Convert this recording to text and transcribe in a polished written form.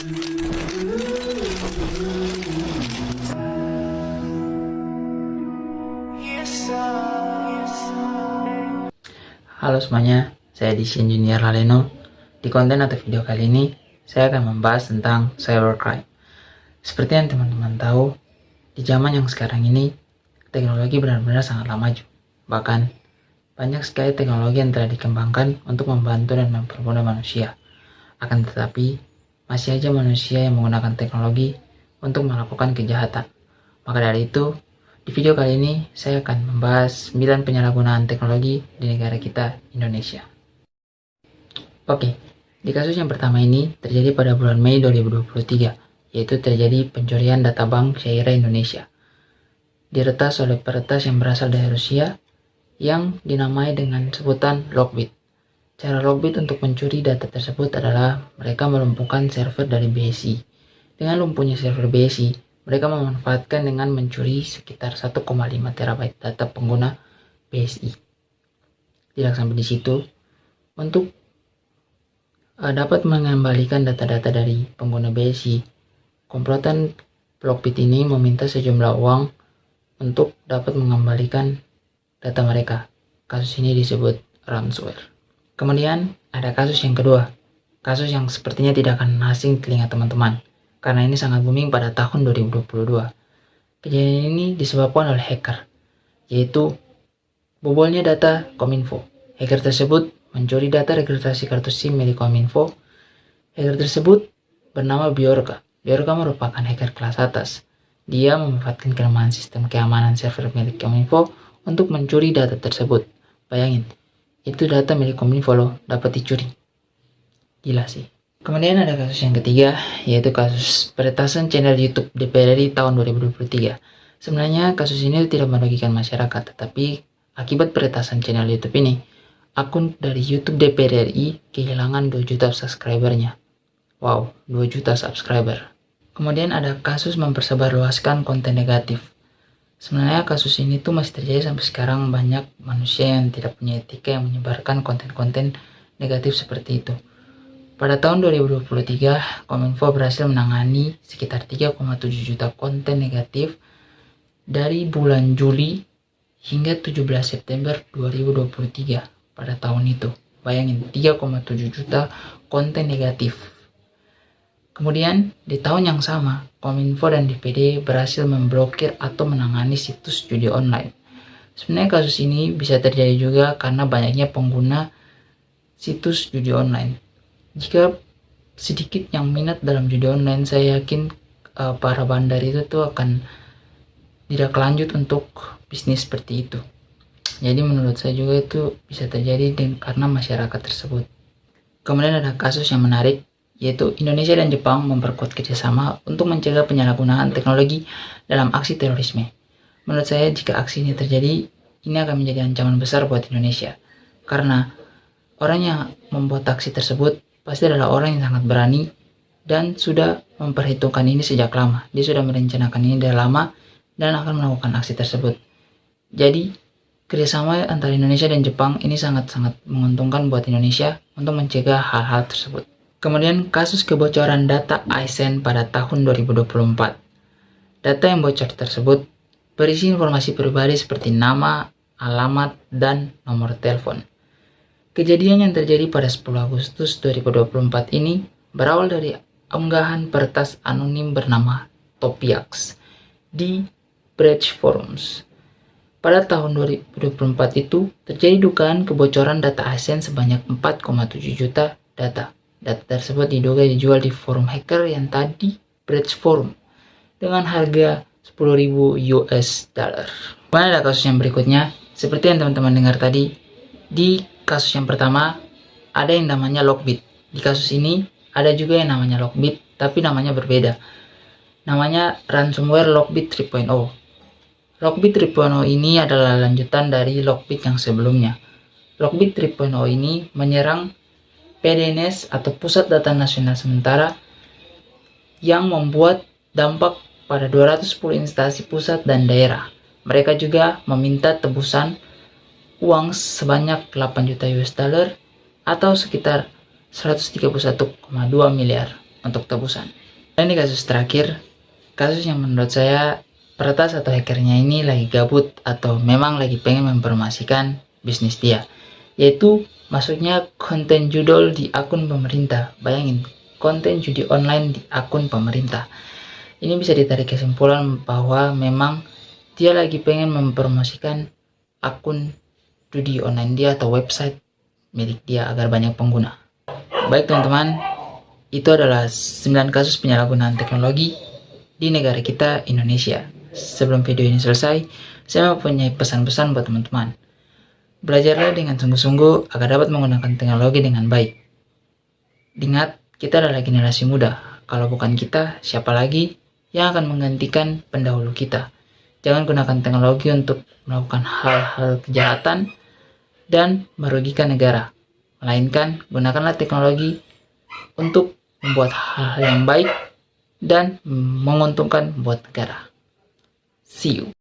Halo semuanya, saya Dishin Junior Laleno. Di konten atau video kali ini, saya akan membahas tentang cybercrime. Seperti yang teman-teman tahu, di zaman yang sekarang ini, teknologi benar-benar sangatlah maju. Bahkan, banyak sekali teknologi yang telah dikembangkan untuk membantu dan mempermudah manusia. Akan tetapi, masih aja manusia yang menggunakan teknologi untuk melakukan kejahatan. Maka dari itu, di video kali ini, saya akan membahas 9 penyalahgunaan teknologi di negara kita, Indonesia. Oke, di kasus yang pertama ini terjadi pada bulan Mei 2023, yaitu terjadi pencurian data bank Syaira Indonesia. Diretas oleh peretas yang berasal dari Rusia, yang dinamai dengan sebutan Lockbit. Cara Lockbit untuk mencuri data tersebut adalah mereka melumpuhkan server dari BSI. Dengan lumpuhnya server BSI, mereka memanfaatkan dengan mencuri sekitar 1,5 terabyte data pengguna BSI. Tidak sampai di situ, untuk dapat mengembalikan data-data dari pengguna BSI, komplotan Lockbit ini meminta sejumlah uang untuk dapat mengembalikan data mereka. Kasus ini disebut ransomware. Kemudian ada kasus yang kedua, kasus yang sepertinya tidak akan asing telinga teman-teman, karena ini sangat booming pada tahun 2022. Kejadian ini disebabkan oleh hacker, yaitu bobolnya data Kominfo. Hacker tersebut mencuri data registrasi kartu SIM milik Kominfo. Hacker tersebut bernama Bjorka. Bjorka merupakan hacker kelas atas. Dia memanfaatkan kelemahan sistem keamanan server milik Kominfo untuk mencuri data tersebut. Bayangin, itu data milik Kominfo loh, dapat dicuri. Gila sih. Kemudian ada kasus yang ketiga, yaitu kasus peretasan channel YouTube DPR RI tahun 2023. Sebenarnya kasus ini tidak merugikan masyarakat, tetapi akibat peretasan channel YouTube ini, akun dari YouTube DPR RI kehilangan 2 juta subscribernya. Wow, 2 juta subscriber. Kemudian ada kasus mempersebarluaskan konten negatif. Sebenarnya kasus ini tuh masih terjadi sampai sekarang, banyak manusia yang tidak punya etika yang menyebarkan konten-konten negatif seperti itu. Pada tahun 2023, Kominfo berhasil menangani sekitar 3,7 juta konten negatif dari bulan Juli hingga 17 September 2023 pada tahun itu. Bayangin, 3,7 juta konten negatif. Kemudian, di tahun yang sama, Kominfo dan DPD berhasil memblokir atau menangani situs judi online. Sebenarnya kasus ini bisa terjadi juga karena banyaknya pengguna situs judi online. Jika sedikit yang minat dalam judi online, saya yakin para bandar itu tuh akan tidak lanjut untuk bisnis seperti itu. Jadi menurut saya juga itu bisa terjadi karena masyarakat tersebut. Kemudian ada kasus yang menarik, yaitu Indonesia dan Jepang memperkuat kerjasama untuk mencegah penyalahgunaan teknologi dalam aksi terorisme. Menurut saya jika aksi ini terjadi, ini akan menjadi ancaman besar buat Indonesia. Karena orang yang membuat aksi tersebut pasti adalah orang yang sangat berani dan sudah memperhitungkan ini sejak lama. Dia sudah merencanakan ini dari lama dan akan melakukan aksi tersebut. Jadi, kerjasama antara Indonesia dan Jepang ini sangat-sangat menguntungkan buat Indonesia untuk mencegah hal-hal tersebut. Kemudian, kasus kebocoran data ASN pada tahun 2024. Data yang bocor tersebut berisi informasi pribadi seperti nama, alamat, dan nomor telepon. Kejadian yang terjadi pada 10 Agustus 2024 ini berawal dari unggahan peretas anonim bernama Topiax di Bridge Forums. Pada tahun 2024 itu terjadi dugaan kebocoran data ASN sebanyak 4,7 juta data. Data tersebut diduga dijual di forum hacker yang tadi Bridge Forum dengan harga $10.000. Kemudian ada kasus yang berikutnya, seperti yang teman-teman dengar tadi. Di kasus yang pertama, ada yang namanya Lockbit. Di kasus ini, ada juga yang namanya Lockbit, tapi namanya berbeda. Namanya ransomware Lockbit 3.0. Lockbit 3.0 ini adalah lanjutan dari Lockbit yang sebelumnya. Lockbit 3.0 ini menyerang PDNS atau Pusat Data Nasional Sementara yang membuat dampak pada 210 instansi pusat dan daerah. Mereka juga meminta tebusan uang sebanyak 8 juta US dollar atau sekitar 131,2 miliar. untuk tebusan. Dan di kasus terakhir, kasus yang menurut saya peretas atau hackernya ini lagi gabut atau memang lagi pengen mempromosikan bisnis dia, yaitu masuknya konten judul di akun pemerintah. Bayangin, konten judi online di akun pemerintah. Ini bisa ditarik kesimpulan bahwa memang dia lagi pengen mempromosikan akun judi online dia atau website milik dia agar banyak pengguna. Baik teman-teman, itu adalah 9 kasus penyalahgunaan teknologi di negara kita, Indonesia. Sebelum video ini selesai, saya mempunyai pesan-pesan buat teman-teman. Belajarlah dengan sungguh-sungguh agar dapat menggunakan teknologi dengan baik. Ingat, kita adalah generasi muda. Kalau bukan kita, siapa lagi yang akan menggantikan pendahulu kita? Jangan gunakan teknologi untuk melakukan hal-hal kejahatan dan merugikan negara. Melainkan, gunakanlah teknologi untuk membuat hal-hal yang baik dan menguntungkan buat negara. See you.